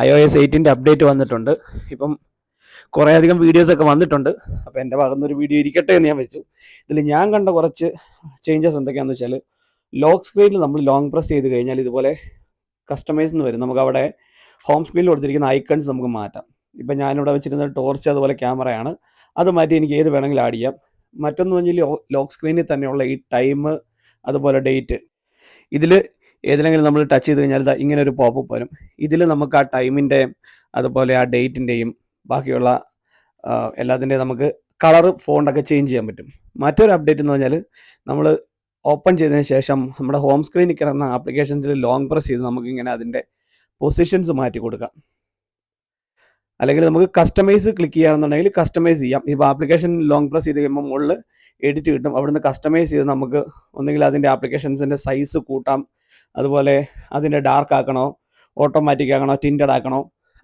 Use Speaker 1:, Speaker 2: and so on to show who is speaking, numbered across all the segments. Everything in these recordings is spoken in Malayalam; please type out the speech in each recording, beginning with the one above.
Speaker 1: iOS 8 അപ്ഡേറ്റ് വന്നിട്ടുണ്ട്. ഇപ്പം കുറേയധികം വീഡിയോസൊക്കെ വന്നിട്ടുണ്ട്. അപ്പോൾ എൻ്റെ ഭാഗത്തുനിന്നൊരു വീഡിയോ ഇരിക്കട്ടെ എന്ന് ഞാൻ വെച്ചു. ഇതിൽ ഞാൻ കണ്ട കുറച്ച് ചേഞ്ചസ് എന്തൊക്കെയാണെന്ന് വെച്ചാൽ, ലോക്ക് സ്ക്രീനിൽ നമ്മൾ ലോങ് പ്രസ് ചെയ്ത് കഴിഞ്ഞാൽ ഇതുപോലെ കസ്റ്റമൈസ് എന്ന് വരും. നമുക്കവിടെ ഹോം സ്ക്രീനിൽ കൊടുത്തിരിക്കുന്ന ഐക്കൺസ് നമുക്ക് മാറ്റാം. ഇപ്പം ഞാനിവിടെ വെച്ചിരുന്ന ടോർച്ച് അതുപോലെ ക്യാമറയാണ്. അത് മാറ്റി എനിക്ക് ഏത് വേണമെങ്കിലും ആഡ് ചെയ്യാം. മറ്റൊന്ന് പറഞ്ഞാൽ ലോക്ക് സ്ക്രീനിൽ തന്നെയുള്ള ഈ ടൈം അതുപോലെ ഡേറ്റ്, ഇതിൽ ഏതിലെങ്കിലും നമ്മൾ ടച്ച് ചെയ്ത് കഴിഞ്ഞാൽ ഇങ്ങനെ ഒരു പോപ്പപ്പ് വരും. ഇതിൽ നമുക്ക് ആ ടൈമിൻ്റെ അതുപോലെ ആ ഡേറ്റിൻ്റെയും ബാക്കിയുള്ള എല്ലാത്തിൻ്റെയും നമുക്ക് കളർ ഫോണ്ടൊക്കെ ചേഞ്ച് ചെയ്യാൻ പറ്റും. മറ്റൊരു അപ്ഡേറ്റ് എന്ന് പറഞ്ഞാൽ, നമ്മൾ ഓപ്പൺ ചെയ്തതിന് ശേഷം നമ്മുടെ ഹോം സ്ക്രീനിൽ കിടന്ന ആപ്ലിക്കേഷൻസിൽ ലോങ് പ്രസ് ചെയ്ത് നമുക്കിങ്ങനെ അതിൻ്റെ പൊസിഷൻസ് മാറ്റി കൊടുക്കാം. അല്ലെങ്കിൽ നമുക്ക് കസ്റ്റമൈസ് ക്ലിക്ക് ചെയ്യുകയാണെന്നുണ്ടെങ്കിൽ കസ്റ്റമൈസ് ചെയ്യാം. ഇപ്പോൾ ആപ്ലിക്കേഷൻ ലോങ് പ്രസ് ചെയ്ത് കഴിയുമ്പോൾ മുകളിൽ എഡിറ്റ് കിട്ടും. അവിടുന്ന് കസ്റ്റമൈസ് ചെയ്ത് നമുക്ക് ഒന്നുകിൽ അതിൻ്റെ ആപ്ലിക്കേഷൻസിൻ്റെ സൈസ് കൂട്ടാം, അതുപോലെ അതിൻ്റെ ഡാർക്ക് ആക്കണോ, ഓട്ടോമാറ്റിക് ആക്കണോ, ടിൻറ്റഡ് ആക്കണോ,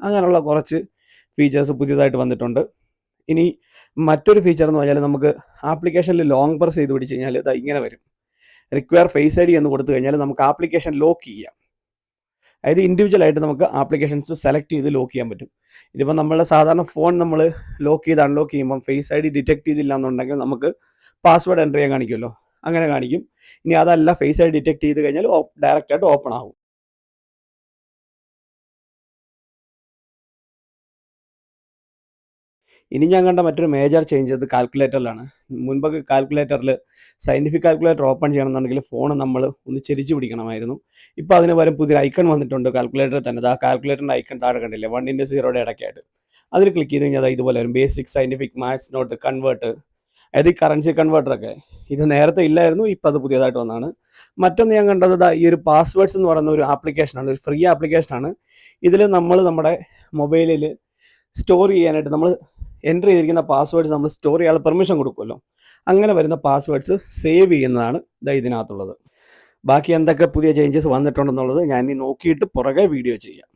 Speaker 1: അങ്ങനെയുള്ള കുറച്ച് ഫീച്ചേഴ്സ് പുതിയതായിട്ട് വന്നിട്ടുണ്ട്. ഇനി മറ്റൊരു ഫീച്ചർ എന്ന് പറഞ്ഞാൽ, നമുക്ക് ആപ്ലിക്കേഷനിൽ ലോങ് പ്രസ് ചെയ്ത് പിടിച്ച് കഴിഞ്ഞാൽ ഇങ്ങനെ വരും. റിക്വയർ ഫേസ് ഐ ഡി എന്ന് കൊടുത്തു കഴിഞ്ഞാൽ നമുക്ക് ആപ്ലിക്കേഷൻ ലോക്ക് ചെയ്യാം. അതായത് ഇൻഡിവിജ്വലായിട്ട് നമുക്ക് ആപ്ലിക്കേഷൻസ് സെലക്ട് ചെയ്ത് ലോക്ക് ചെയ്യാൻ പറ്റും. ഇതിപ്പോൾ നമ്മളെ സാധാരണ ഫോൺ നമ്മൾ ലോക്ക് ചെയ്ത് അൺലോക്ക് ചെയ്യുമ്പോൾ ഫേസ് ഐ ഡി ഡിറ്റക്ട് ചെയ്തില്ല എന്നുണ്ടെങ്കിൽ നമുക്ക് പാസ്വേഡ് എൻ്റർ ചെയ്യാൻ കാണിക്കുമല്ലോ, അങ്ങനെ കാണിക്കും. ഇനി അതല്ല, ഫേസ് ഐ ഡി ഡിറ്റക്ട് ചെയ്ത് കഴിഞ്ഞാൽ ഡയറക്റ്റായിട്ട് ഓപ്പൺ ആകും. ഇനി ഞാൻ കണ്ട മറ്റൊരു മേജർ ചേഞ്ച് അത് കാൽക്കുലേറ്ററിലാണ്. മുൻപൊക്കെ കാൽക്കുലേറ്ററിൽ സയൻറ്റിഫിക് കാൽക്കുലേറ്റർ ഓപ്പൺ ചെയ്യണമെന്നുണ്ടെങ്കിൽ ഫോൺ നമ്മൾ ഒന്ന് ചെരിച്ച് പിടിക്കണമായിരുന്നു. ഇപ്പോൾ അതിന് പകരം പുതിയൊരു ഐക്കൺ വന്നിട്ടുണ്ട് കാൽക്കുലേറ്ററിൽ തന്നെ. ആ കാൽക്കുലേറ്ററിൻ്റെ ഐക്കൺ താഴെ കണ്ടില്ലേ, 1 × 0 ഇടയ്ക്കായിട്ട്. അതിൽ ക്ലിക്ക് ചെയ്ത് കഴിഞ്ഞാൽ ഇതുപോലെ വരും. Basic scientific maths note convert, അതായത് ഈ കറൻസി കൺവേർട്ടറൊക്കെ. ഇത് നേരത്തെ ഇല്ലായിരുന്നു, ഇപ്പോൾ അത് പുതിയതായിട്ട് വന്നതാണ്. മറ്റൊന്ന് ഞാൻ കണ്ടത് ഈ ഒരു പാസ്വേഡ്സ് എന്ന് പറയുന്ന ഒരു ആപ്ലിക്കേഷനാണ്, ഒരു ഫ്രീ ആപ്ലിക്കേഷനാണ്. ഇതിൽ നമ്മൾ നമ്മുടെ മൊബൈലിൽ സ്റ്റോർ ചെയ്യാനായിട്ട് നമ്മൾ എൻ്റർ ചെയ്തിരിക്കുന്ന പാസ്വേഡ്സ് നമ്മൾ സ്റ്റോർ ചെയ്യാനുള്ള പെർമിഷൻ കൊടുക്കുമല്ലോ, അങ്ങനെ വരുന്ന പാസ്വേഡ്സ് സേവ് ചെയ്യുന്നതാണ് ഇതിനകത്തുള്ളത്. ബാക്കി എന്തൊക്കെ പുതിയ ചേഞ്ചസ് വന്നിട്ടുണ്ടെന്നുള്ളത് ഞാൻ ഇനി നോക്കിയിട്ട് പുറകെ വീഡിയോ ചെയ്യാം.